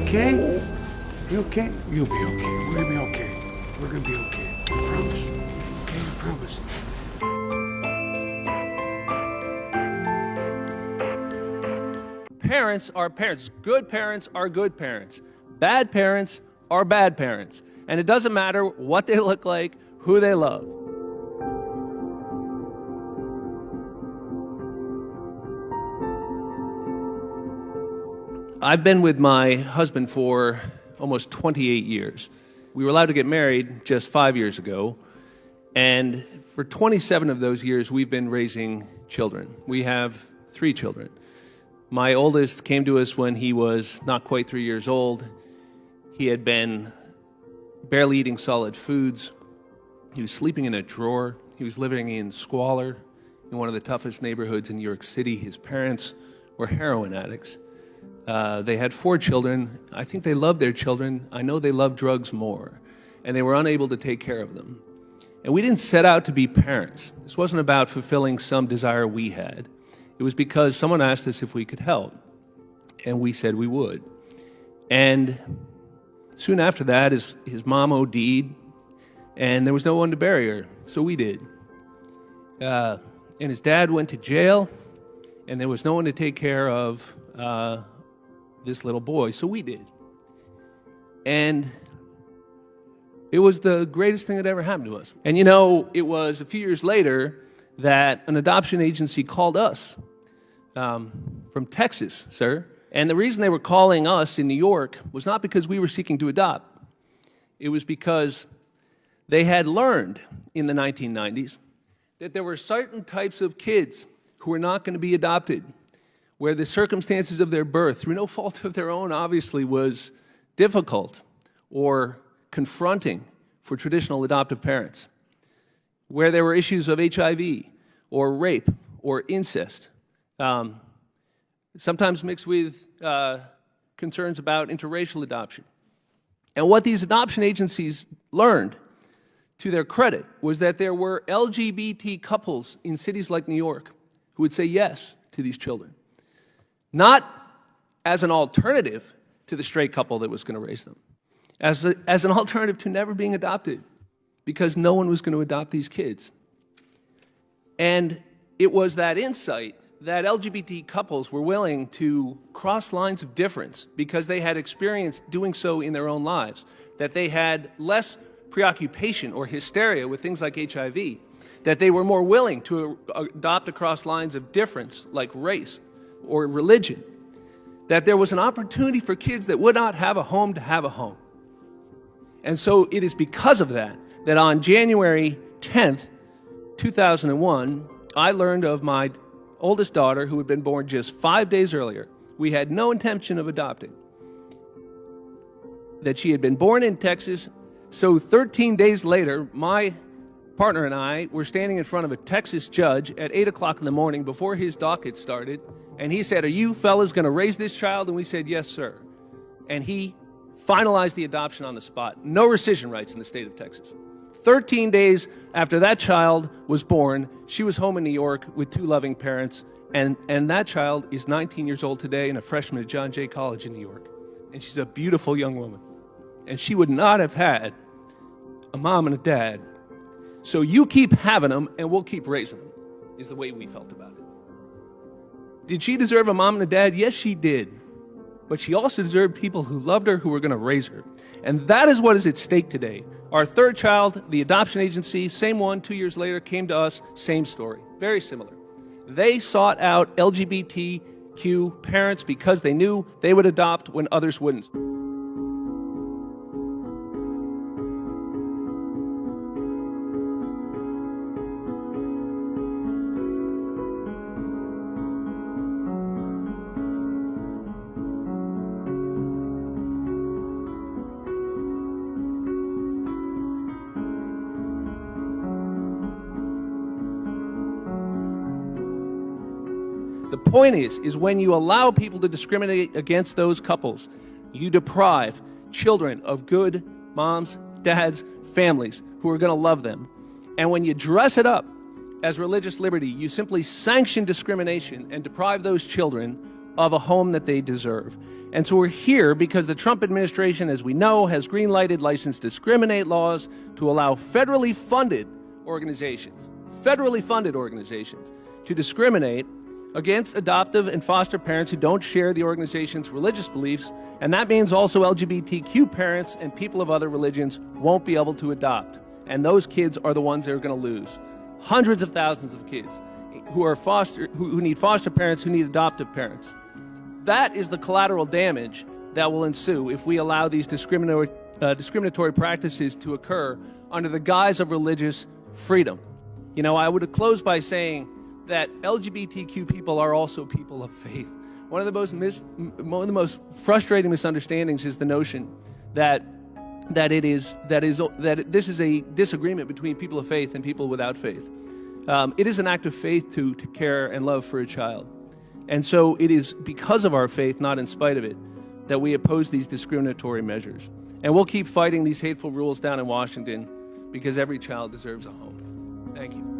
okay? You okay? You'll be okay. We're gonna be okay. We're gonna be okay. I promise. Okay, I promise. Parents are parents. Good parents are good parents. Bad parents are bad parents. And it doesn't matter what they look like, who they love. I've been with my husband for almost 28 years. We were allowed to get married just 5 years ago. And for 27 of those years, we've been raising children. We have 3 children. My oldest came to us when he was not quite 3 years old. He had been barely eating solid foods. He was sleeping in a drawer. He was living in squalor in one of the toughest neighborhoods in New York City. His parents were heroin addicts. They had 4 children. I think they loved their children. I know they loved drugs more. And they were unable to take care of them. And we didn't set out to be parents. This wasn't about fulfilling some desire we had. It was because someone asked us if we could help, and we said we would. And soon after that, his mom OD'd, and there was no one to bury her, so we did. And his dad went to jail, and there was no one to take care of this little boy, so we did. And it was the greatest thing that ever happened to us. And you know, it was a few years later that an adoption agency called us from Texas, sir. And the reason they were calling us in New York was not because we were seeking to adopt. It was because they had learned in the 1990s that there were certain types of kids who were not going to be adopted, where the circumstances of their birth, through no fault of their own, obviously, was difficult or confronting for traditional adoptive parents, where there were issues of HIV or rape or incest, sometimes mixed with concerns about interracial adoption. And what these adoption agencies learned, to their credit, was that there were LGBT couples in cities like New York who would say yes to these children, not as an alternative to the straight couple that was going to raise them, as an alternative to never being adopted, because no one was going to adopt these kids. And it was that insight that LGBT couples were willing to cross lines of difference because they had experienced doing so in their own lives, that they had less preoccupation or hysteria with things like HIV, that they were more willing to adopt across lines of difference like race or religion, that there was an opportunity for kids that would not have a home to have a home. And so it is because of that that on January 10th, 2001, I learned of my oldest daughter, who had been born just 5 days earlier. We had no intention of adopting. That she had been born in Texas. So 13 days later, my partner and I were standing in front of a Texas judge at 8 o'clock in the morning before his docket started. And he said, "Are you fellas going to raise this child?" And we said, "Yes, sir." And he finalized the adoption on the spot. No rescission rights in the state of Texas. 13 days after that child was born, she was home in New York with 2 loving parents, and that child is 19 years old today and a freshman at John Jay College in New York. And she's a beautiful young woman. And she would not have had a mom and a dad. So you keep having them, and we'll keep raising them, is the way we felt about it. Did she deserve a mom and a dad? Yes, she did. But she also deserved people who loved her, who were going to raise her. And that is what is at stake today. Our 3rd child, the adoption agency, same one, 2 years later, came to us, same story, very similar. They sought out LGBTQ parents because they knew they would adopt when others wouldn't. The point is when you allow people to discriminate against those couples, you deprive children of good moms, dads, families who are going to love them. And when you dress it up as religious liberty, you simply sanction discrimination and deprive those children of a home that they deserve. And so we're here because the Trump administration, as we know, has green-lighted license to discriminate laws to allow federally funded organizations to discriminate against adoptive and foster parents who don't share the organization's religious beliefs. And that means also LGBTQ parents and people of other religions won't be able to adopt. And those kids are the ones that are going to lose. Hundreds of thousands of kids who need foster parents, who need adoptive parents. That is the collateral damage that will ensue if we allow these discriminatory practices to occur under the guise of religious freedom. You know, I would close by saying that LGBTQ people are also people of faith. One of the most frustrating misunderstandings is the notion that this is a disagreement between people of faith and people without faith. It is an act of faith to care and love for a child. And so it is because of our faith, not in spite of it, that we oppose these discriminatory measures. And we'll keep fighting these hateful rules down in Washington because every child deserves a home. Thank you.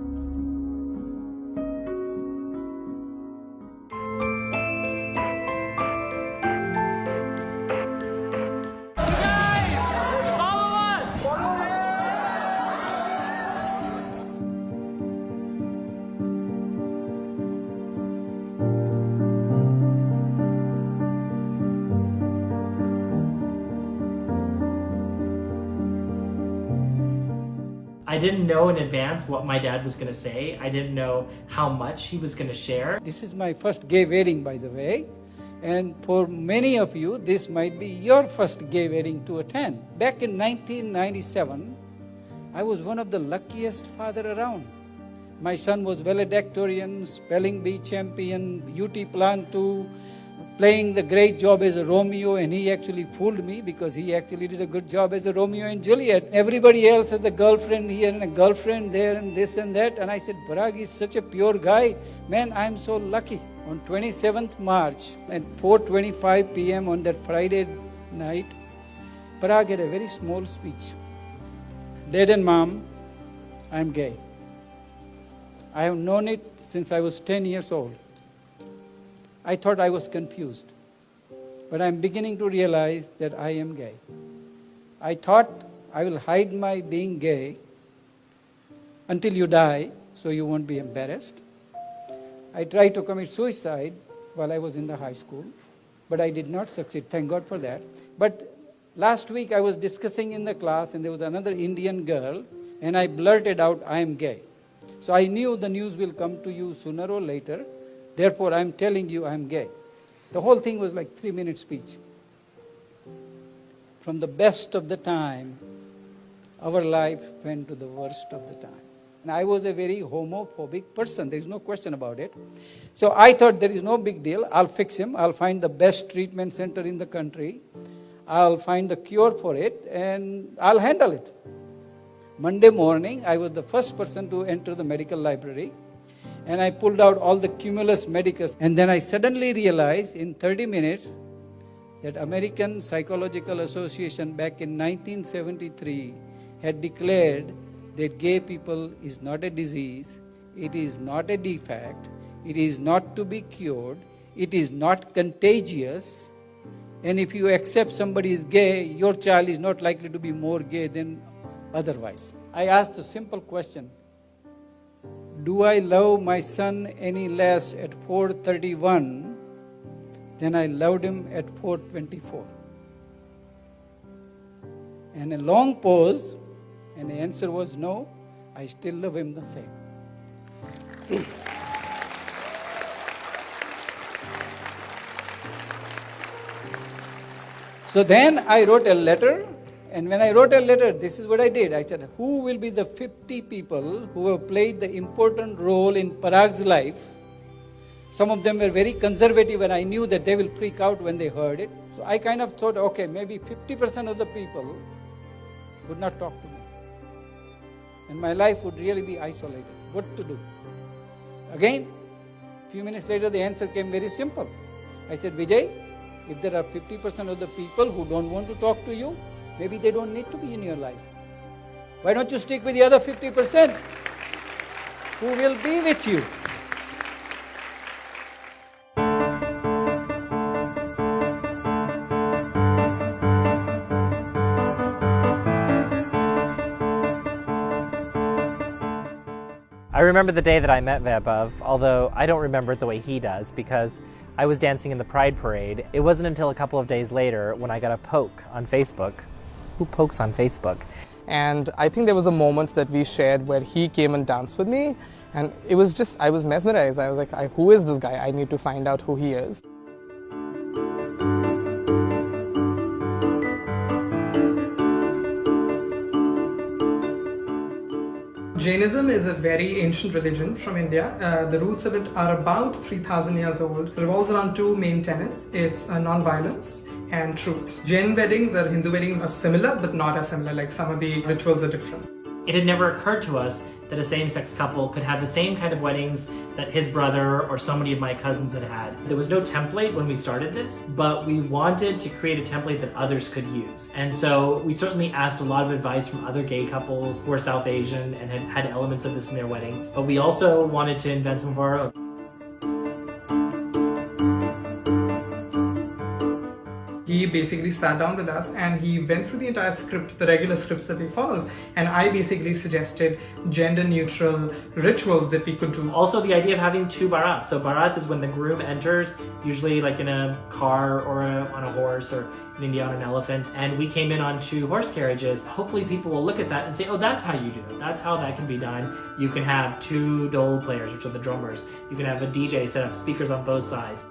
I didn't know in advance what my dad was going to say. I didn't know how much he was going to share. This is my first gay wedding, by the way. And for many of you, this might be your first gay wedding to attend. Back in 1997, I was one of the luckiest father around. My son was valedictorian, spelling bee champion, UT Plant 2, playing the great job as a Romeo, and he actually fooled me because he actually did a good job as a Romeo and Juliet. Everybody else has a girlfriend here and a girlfriend there and this and that. And I said, Parag is such a pure guy. Man, I'm so lucky. On 27th March at 4:25 p.m. on that Friday night, Parag had a very small speech. Dad and Mom, I'm gay. I have known it since I was 10 years old. I thought I was confused, but I'm beginning to realize that I am gay. I thought I will hide my being gay until you die, so you won't be embarrassed. I tried to commit suicide while I was in the high school, but I did not succeed. Thank God for that. But last week I was discussing in the class, and there was another Indian girl, and I blurted out, I am gay. So I knew the news will come to you sooner or later. Therefore, I'm telling you I'm gay. The whole thing was like 3-minute speech. From the best of the time, our life went to the worst of the time. And I was a very homophobic person. There is no question about it. So I thought there is no big deal. I'll fix him. I'll find the best treatment center in the country. I'll find the cure for it, and I'll handle it. Monday morning, I was the first person to enter the medical library. And I pulled out all the Cumulus Medicus. And then I suddenly realized in 30 minutes that American Psychological Association back in 1973 had declared that gay people is not a disease, it is not a defect, it is not to be cured, it is not contagious. And if you accept somebody is gay, your child is not likely to be more gay than otherwise. I asked a simple question. Do I love my son any less at 4:31 than I loved him at 4:24? And a long pause, and the answer was no, I still love him the same. So then I wrote a letter. And when I wrote a letter, this is what I did. I said, who will be the 50 people who have played the important role in Parag's life? Some of them were very conservative, and I knew that they will freak out when they heard it. So I kind of thought, okay, maybe 50% of the people would not talk to me. And my life would really be isolated. What to do? Again, a few minutes later, the answer came very simple. I said, Vijay, if there are 50% of the people who don't want to talk to you, maybe they don't need to be in your life. Why don't you stick with the other 50% who will be with you? I remember the day that I met Vaibhav, although I don't remember it the way he does because I was dancing in the Pride Parade. It wasn't until a couple of days later when I got a poke on Facebook. Who pokes on Facebook? And I think there was a moment that we shared where he came and danced with me, and it was just, I was mesmerized. I was like, who is this guy? I need to find out who he is. Jainism is a very ancient religion from India. The roots of it are about 3,000 years old. It revolves around two main tenets. It's non-violence and truth. Jain weddings or Hindu weddings are similar, but not as similar. Like some of the rituals are different. It had never occurred to us that a same-sex couple could have the same kind of weddings that his brother or so many of my cousins had had. There was no template when we started this, but we wanted to create a template that others could use. And so we certainly asked a lot of advice from other gay couples who are South Asian and had elements of this in their weddings. But we also wanted to invent some of our own. He basically sat down with us and he went through the entire script, the regular scripts that he follows, and I basically suggested gender-neutral rituals that we could do. Also, the idea of having two barats. So barat is when the groom enters, usually like in a car or on a horse, or in India on an elephant, and we came in on two horse carriages. Hopefully people will look at that and say, oh, that's how you do it. That's how that can be done. You can have two dole players, which are the drummers. You can have a DJ set up speakers on both sides.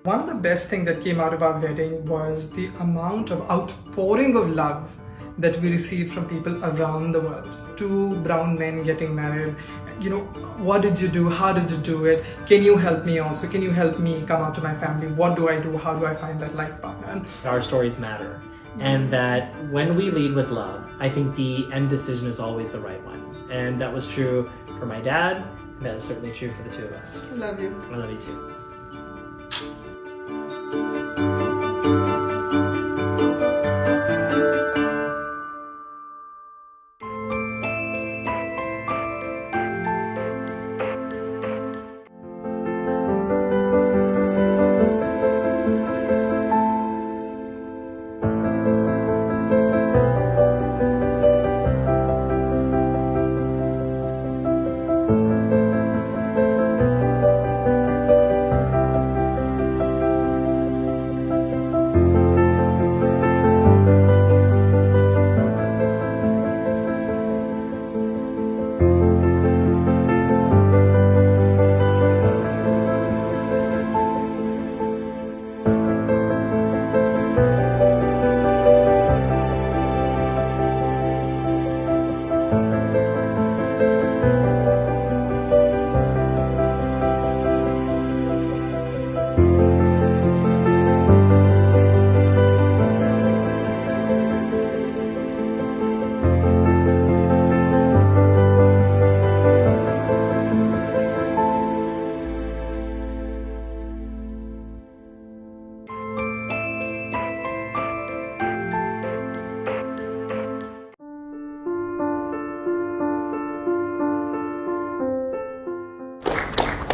One of the best things that came out of our wedding was the amount of outpouring of love that we received from people around the world. Two brown men getting married. You know, what did you do? How did you do it? Can you help me also? Can you help me come out to my family? What do I do? How do I find that life partner? Our stories matter. And that when we lead with love, I think the end decision is always the right one. And that was true for my dad. And that is certainly true for the two of us. I love you. I love you too.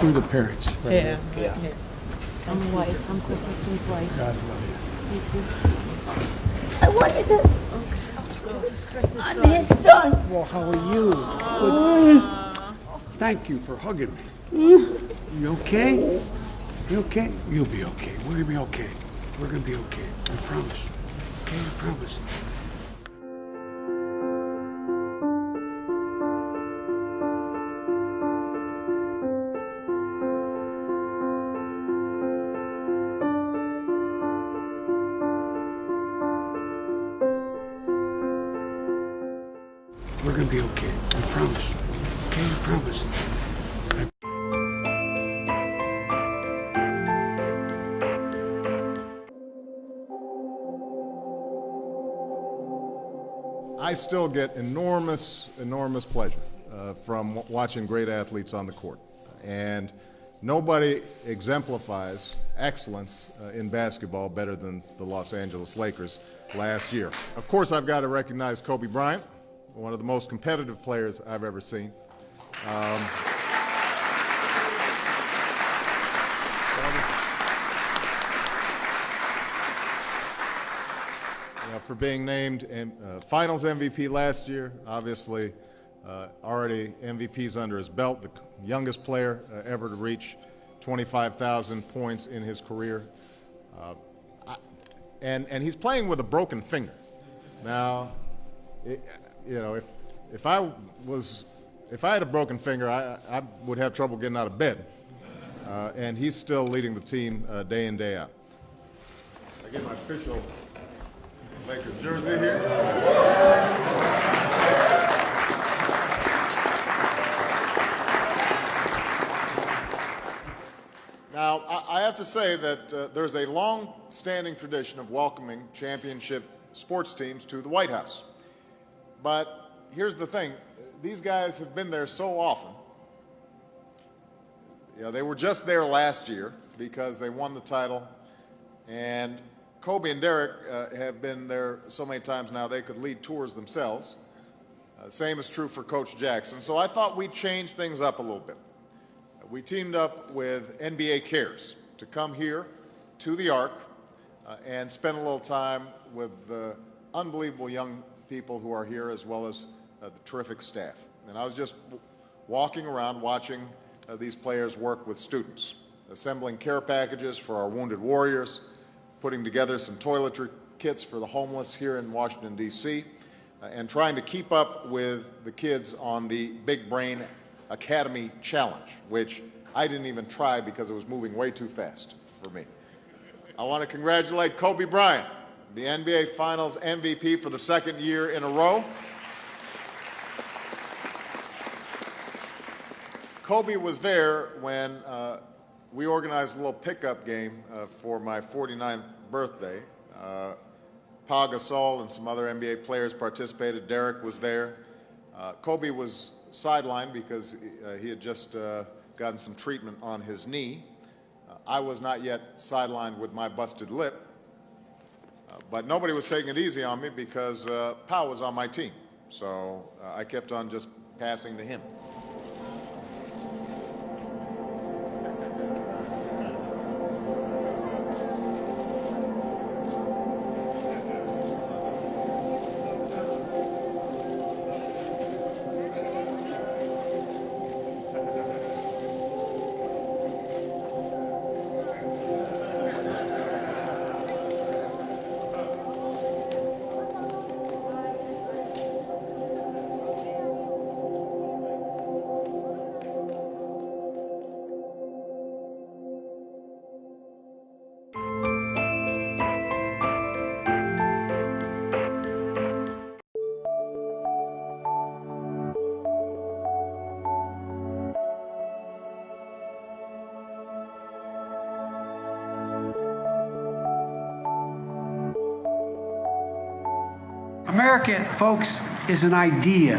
Who are the parents? Yeah. I'm the wife. I'm Chris Hickson's wife. God love you. Thank you. I wanted to. This is Chris's I'm son. his son. Well, how are you? Good. Thank you for hugging me. You okay? You okay? You'll be okay. We're gonna be okay. We're gonna be okay. I promise. Okay, I promise. We're gonna be okay. I promise. Okay, I promise. I still get enormous pleasure from watching great athletes on the court. And nobody exemplifies excellence in basketball better than the Los Angeles Lakers last year. Of course, I've got to recognize Kobe Bryant, one of the most competitive players I've ever seen. For being named Finals MVP last year, obviously already MVPs under his belt, the youngest player ever to reach 25,000 points in his career. And he's playing with a broken finger. Now, if I had a broken finger, I would have trouble getting out of bed. And he's still leading the team day in, day out. I get my official Lakers jersey here. Now, I have to say that there's a long-standing tradition of welcoming championship sports teams to the White House. But here's the thing. These guys have been there so often. They were just there last year because they won the title, and Kobe and Derek have been there so many times now they could lead tours themselves. Same is true for Coach Jackson. So I thought we'd change things up a little bit. We teamed up with NBA Cares to come here to the Ark and spend a little time with the unbelievable young people who are here, as well as the terrific staff. And I was just walking around watching these players work with students, assembling care packages for our wounded warriors, putting together some toiletry kits for the homeless here in Washington, D.C., and trying to keep up with the kids on the Big Brain Academy Challenge, which I didn't even try because it was moving way too fast for me. I want to congratulate Kobe Bryant, the NBA Finals MVP for the second year in a row. Kobe was there when we organized a little pickup game for my 49th birthday. Pau Gasol and some other NBA players participated. Derek was there. Kobe was sidelined because he had just gotten some treatment on his knee. I was not yet sidelined with my busted lip. But nobody was taking it easy on me because Pau was on my team. So I kept on just passing to him. America, folks, is an idea.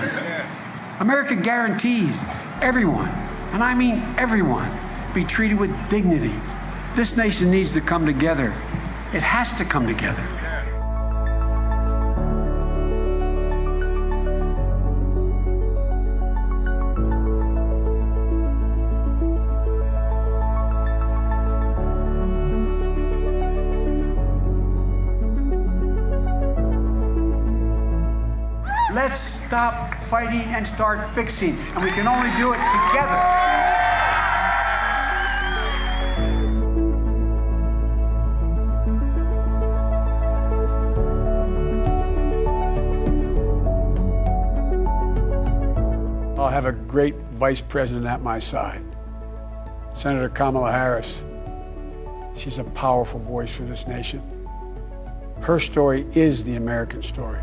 America guarantees everyone, and I mean everyone, be treated with dignity. This nation needs to come together. It has to come together. Let's stop fighting and start fixing, and we can only do it together. I'll have a great vice president at my side, Senator Kamala Harris. She's a powerful voice for this nation. Her story is the American story.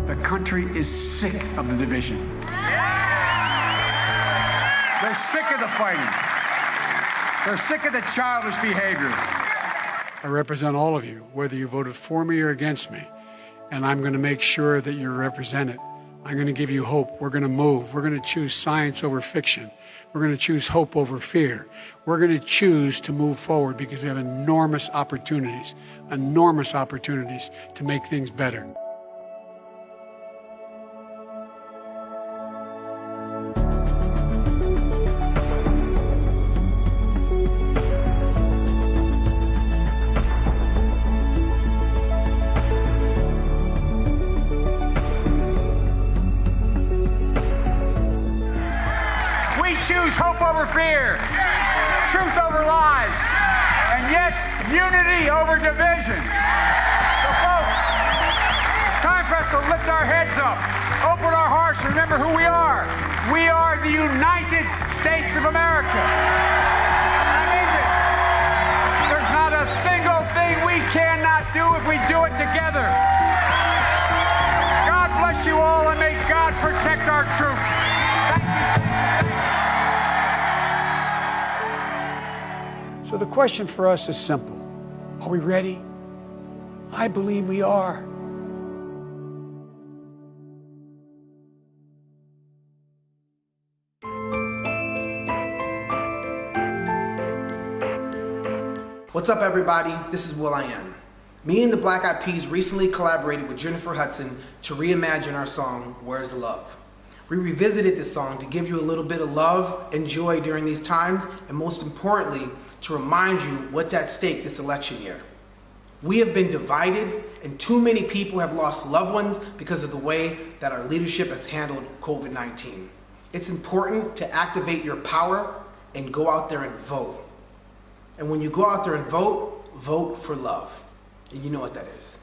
The country is sick of the division. They're sick of the fighting. They're sick of the childish behavior. I represent all of you, whether you voted for me or against me, and I'm going to make sure that you're represented. I'm going to give you hope. We're going to move. We're going to choose science over fiction. We're going to choose hope over fear. We're going to choose to move forward because we have enormous opportunities to make things better. Choose hope over fear, truth over lies, and yes, unity over division. So folks, it's time for us to lift our heads up, open our hearts, remember who we are. We are the United States of America. I mean this. There's not a single thing we cannot do if we do it together. God bless you all, and may God protect our troops. Thank you. So the question for us is simple. Are we ready? I believe we are. What's up, everybody? This is will.i.am. Me and the Black Eyed Peas recently collaborated with Jennifer Hudson to reimagine our song, Where's the Love? We revisited this song to give you a little bit of love and joy during these times, and most importantly, to remind you what's at stake this election year. We have been divided, and too many people have lost loved ones because of the way that our leadership has handled COVID-19. It's important to activate your power and go out there and vote. And when you go out there and vote, vote for love. And you know what that is.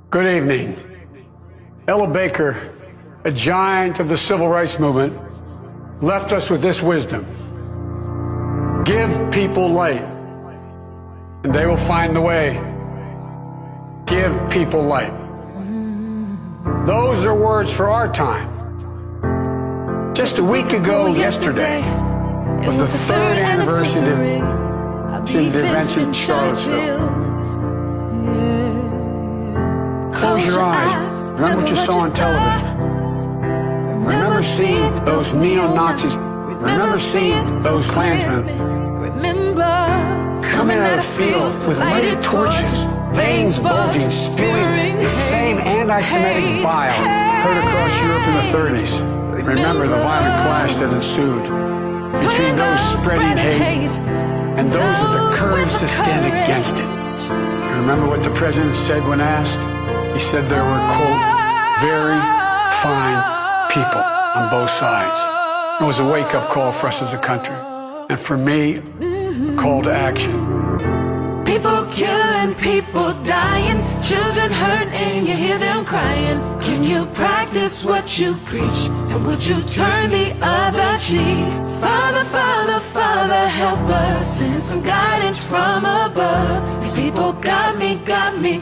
Good evening. Ella Baker, a giant of the civil rights movement, left us with this wisdom. Give people light, and they will find the way. Give people light. Those are words for our time. Just a week ago yesterday was the third anniversary of the events in Charlottesville. Close your eyes. Remember what you saw on television. Remember seeing those neo-Nazis. Remember seeing those Klansmen coming out of fields with lighted torches, veins bulging, spewing the same anti-Semitic bile heard across Europe in the 30s. Remember the violent clash that ensued between those spreading hate and those with the courage to stand against it. You remember what the president said when asked? He said there were, quote, very fine people on both sides. It was a wake-up call for us as a country. And for me, a call to action. People killing, people dying, children hurt and you hear them crying. Can you practice what you preach? And would you turn the other cheek? Father, Father, Father, help us. Send some guidance from above. These people got me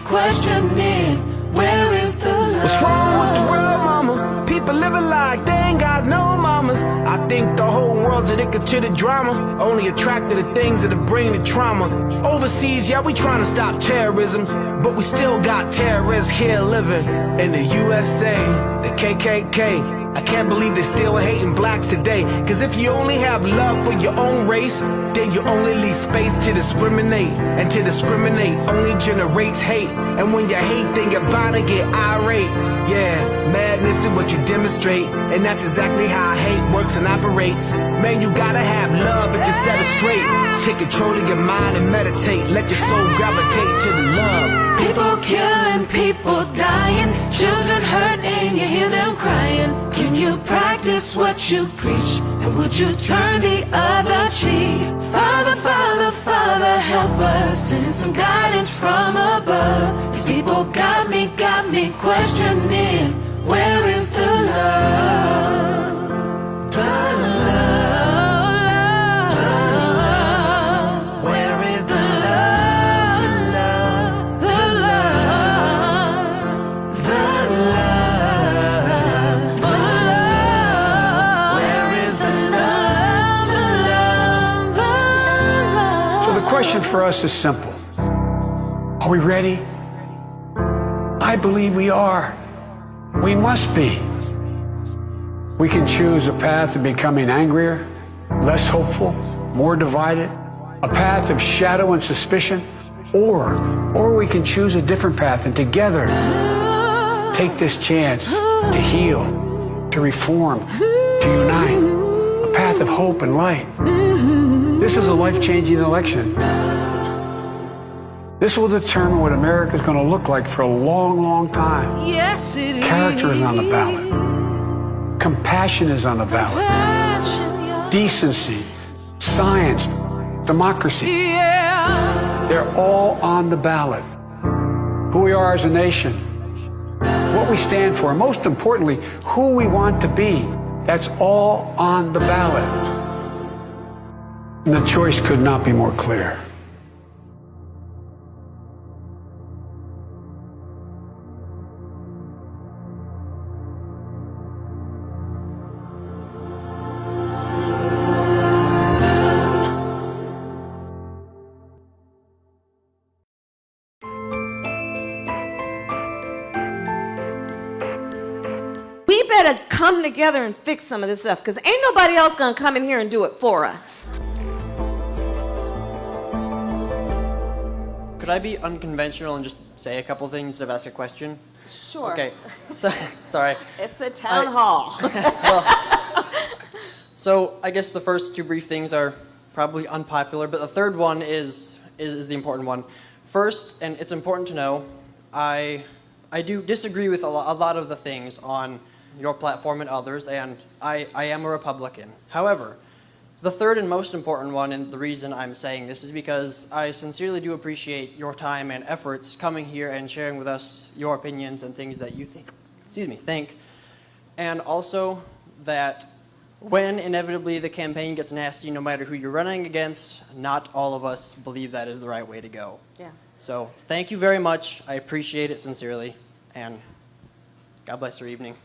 questioning. Where is the love? What's wrong with the world, mama? People living like they ain't got no mamas. I think the whole world's addicted to the drama, only attracted to things that'll bring the trauma. Overseas, yeah, we trying to stop terrorism, but we still got terrorists here living in the USA, the KKK. I can't believe they still hating blacks today. Cause if you only have love for your own race, then you only leave space to discriminate. And to discriminate only generates hate. And when you hate, then you're bound to get irate. Yeah, madness is what you demonstrate. And that's exactly how hate works and operates. Man, you gotta have love if you set it straight. Take control of your mind and meditate. Let your soul gravitate to the love. People killing, people dying, children hurt and you hear them crying. Can you practice what you preach? And would you turn the other cheek? Father, Father, Father, help us. Send some guidance from above. These people got me questioning. Where is the love? The love. question for us is simple. Are we ready? I believe we are. We must be. We can choose a path of becoming angrier, less hopeful, more divided, a path of shadow and suspicion, or we can choose a different path and together take this chance to heal, to reform, to unite, a path of hope and light. This is a life-changing election. This will determine what America is going to look like for a long, long time. Yes, it Character is on the ballot. Compassion is on the ballot. Decency, science, democracy. They're all on the ballot. Who we are as a nation, what we stand for, and most importantly, who we want to be, that's all on the ballot. And the choice could not be more clear. We better come together and fix some of this stuff, because ain't nobody else gonna come in here and do it for us. Could I be unconventional and just say a couple things instead of ask a question? Sure. Okay. So, sorry. It's a town hall. So I guess the first two brief things are probably unpopular, but the third one is the important one. First, and it's important to know, I do disagree with a lot of the things on your platform and others, and I am a Republican. However, the third and most important one, and the reason I'm saying this, is because I sincerely do appreciate your time and efforts coming here and sharing with us your opinions and things that you think. And also that when inevitably the campaign gets nasty, no matter who you're running against, not all of us believe that is the right way to go. Yeah. So thank you very much. I appreciate it sincerely, and God bless your evening.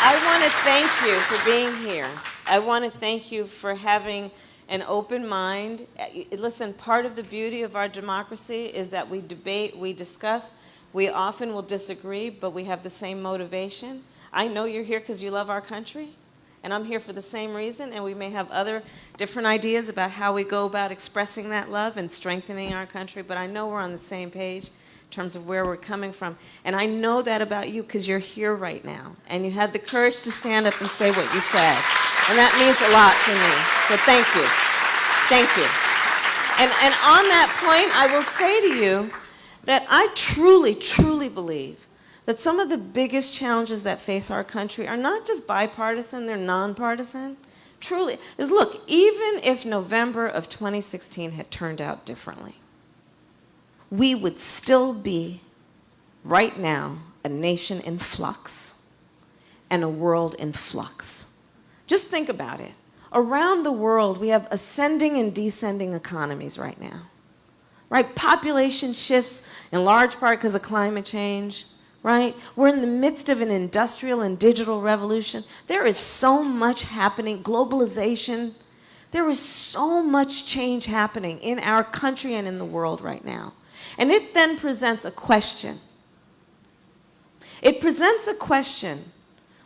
I want to thank you for being here. I want to thank you for having an open mind. Listen, part of the beauty of our democracy is that we debate, we discuss. We often will disagree, but we have the same motivation. I know you're here because you love our country, and I'm here for the same reason, and we may have other different ideas about how we go about expressing that love and strengthening our country, but I know we're on the same page in terms of where we're coming from. And I know that about you because you're here right now, and you had the courage to stand up and say what you said. And that means a lot to me. So thank you. Thank you. And on that point, I will say to you that I truly, truly believe that some of the biggest challenges that face our country are not just bipartisan, they're nonpartisan. Truly. Because look, even if November of 2016 had turned out differently, we would still be, right now, a nation in flux and a world in flux. Just think about it. Around the world, we have ascending and descending economies right now. Right? Population shifts in large part because of climate change. Right? We're in the midst of an industrial and digital revolution. There is so much happening. Globalization. There is so much change happening in our country and in the world right now. And it then presents a question. It presents a question,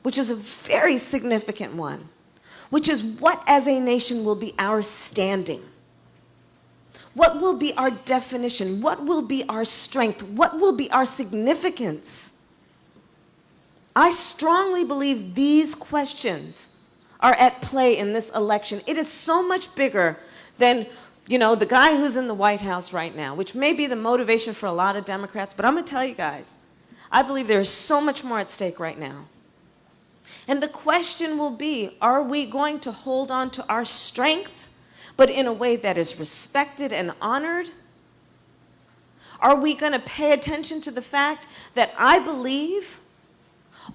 which is a very significant one, which is what as a nation will be our standing? What will be our definition? What will be our strength? What will be our significance? I strongly believe these questions are at play in this election. It is so much bigger than, you know, the guy who's in the White House right now, which may be the motivation for a lot of Democrats, but I'm going to tell you guys, I believe there is so much more at stake right now. And the question will be, are we going to hold on to our strength, but in a way that is respected and honored? Are we going to pay attention to the fact that I believe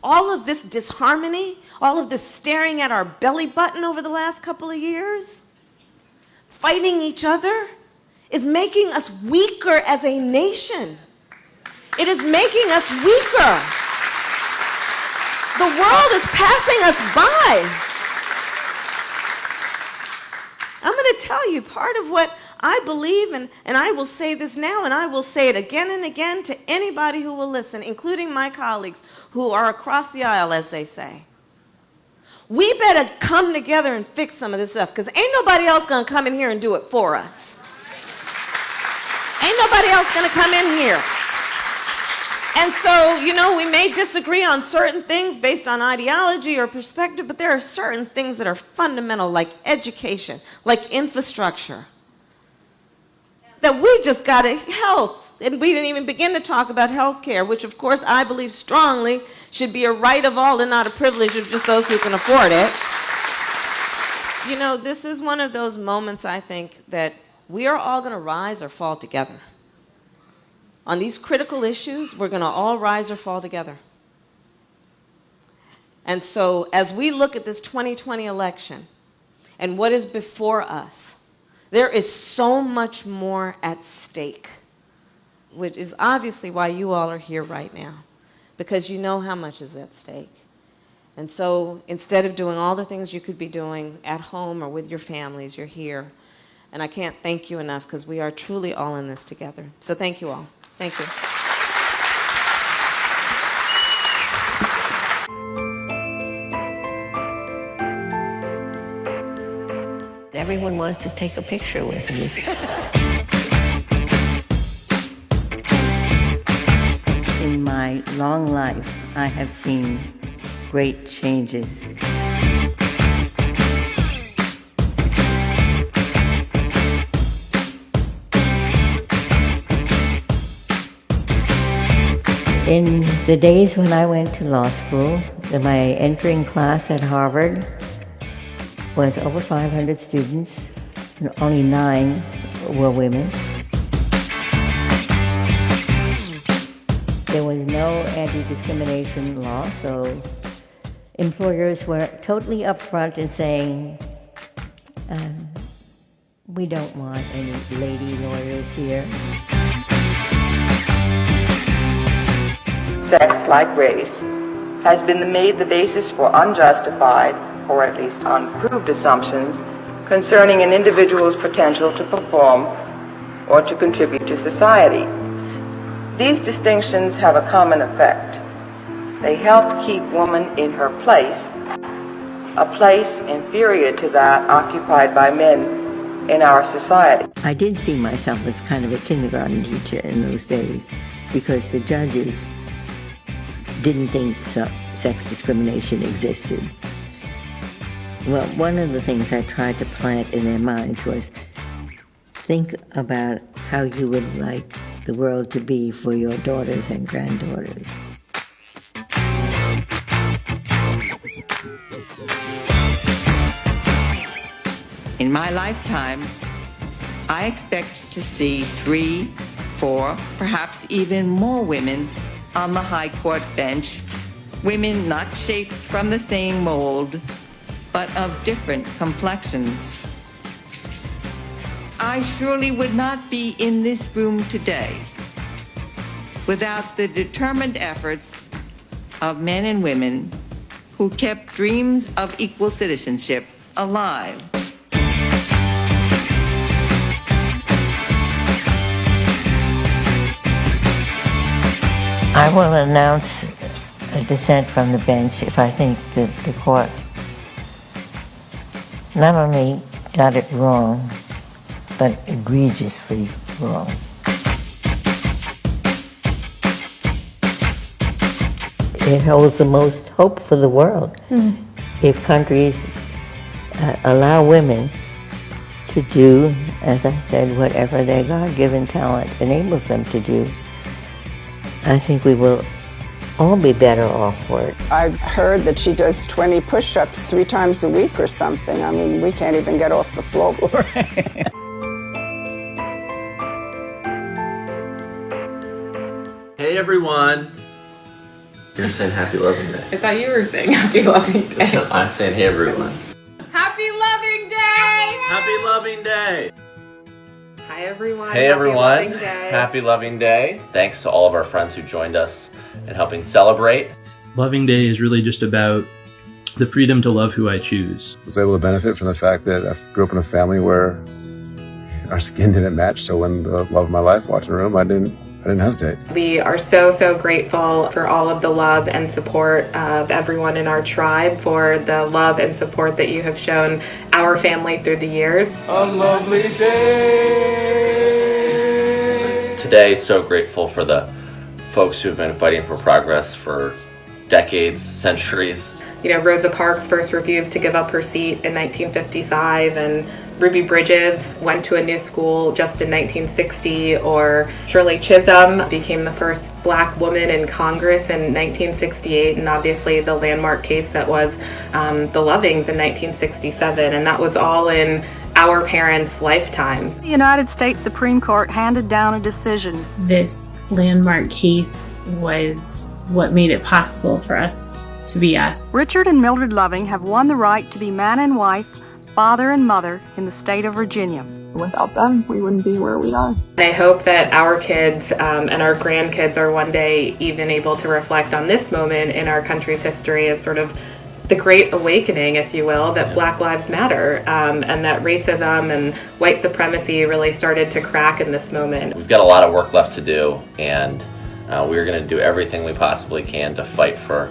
all of this disharmony, all of this staring at our belly button over the last couple of years, fighting each other, is making us weaker as a nation. It is making us weaker. The world is passing us by. I'm going to to tell you, part of what I believe, and I will say this now, and I will say it again and again to anybody who will listen, including my colleagues who are across the aisle, as they say. We better come together and fix some of this stuff, because ain't nobody else going to come in here and do it for us. Ain't nobody else going to come in here. And so, you know, we may disagree on certain things based on ideology or perspective, but there are certain things that are fundamental, like education, like infrastructure, that we just got to health. And we didn't even begin to talk about health care, which, of course, I believe strongly should be a right of all and not a privilege of just those who can afford it. You know, this is one of those moments, I think, that we are all going to rise or fall together. On these critical issues, we're going to all rise or fall together. And so as we look at this 2020 election and what is before us, there is so much more at stake, which is obviously why you all are here right now, because you know how much is at stake. And so instead of doing all the things you could be doing at home or with your families, you're here. And I can't thank you enough, because we are truly all in this together. So thank you all. Thank you. Everyone wants to take a picture with me. In my long life, I have seen great changes. In the days when I went to law school, my entering class at Harvard was over 500 students, and only 9 were women. There was no anti-discrimination law, so employers were totally upfront in saying, we don't want any lady lawyers here. Sex, like race, has been made the basis for unjustified, or at least unproved assumptions concerning an individual's potential to perform or to contribute to society. These distinctions have a common effect. They help keep woman in her place, a place inferior to that occupied by men in our society. I did see myself as kind of a kindergarten teacher in those days, because the judges didn't think sex discrimination existed. Well, one of the things I tried to plant in their minds was, think about how you would like the world to be for your daughters and granddaughters. In my lifetime, I expect to see 3, 4, perhaps even more women on the High Court bench, women not shaped from the same mold, but of different complexions. I surely would not be in this room today without the determined efforts of men and women who kept dreams of equal citizenship alive. I will announce a dissent from the bench if I think that the court not only got it wrong, but egregiously wrong. It holds the most hope for the world if countries allow women to do, as I said, whatever their God-given talent enables them to do. I think we will all be better off for it. I've heard that she does 20 push-ups 3 times a week or something. I mean, we can't even get off the floor. Hey everyone. You're saying Happy Loving Day. I thought you were saying Happy Loving Day. I'm saying hey everyone. Happy Loving Day! Happy Loving Day! Hi everyone. Hey everyone. Happy Loving Day. Happy Loving Day. Thanks to all of our friends who joined us in helping celebrate. Loving Day is really just about the freedom to love who I choose. I was able to benefit from the fact that I grew up in a family where our skin didn't match, so when the love of my life walked in the room, I didn't hesitate. We are so grateful for all of the love and support of everyone in our tribe, for the love and support that you have shown our family through the years. A lovely day. Today, so grateful for the folks who've been fighting for progress for decades, centuries. You know, Rosa Parks first refused to give up her seat in 1955, and Ruby Bridges went to a new school just in 1960, or Shirley Chisholm became the first black woman in Congress in 1968, and obviously the landmark case that was the Lovings in 1967, and that was all in our parents' lifetimes. The United States Supreme Court handed down a decision. This landmark case was what made it possible for us to be us. Richard and Mildred Loving have won the right to be man and wife, father and mother in the state of Virginia. Without them, we wouldn't be where we are. I hope that our kids and our grandkids are one day even able to reflect on this moment in our country's history as sort of the great awakening, if you will, that Black Lives Matter, and that racism and white supremacy really started to crack in this moment. We've got a lot of work left to do, and we're going to do everything we possibly can to fight for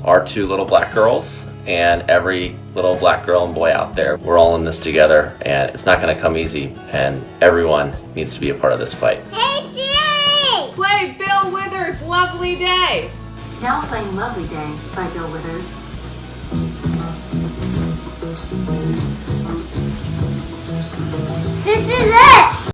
our two little black girls and every little black girl and boy out there. We're all in this together, and it's not going to come easy, and everyone needs to be a part of this fight. Hey Siri! Play Bill Withers' Lovely Day! Now playing Lovely Day by Bill Withers. This is it!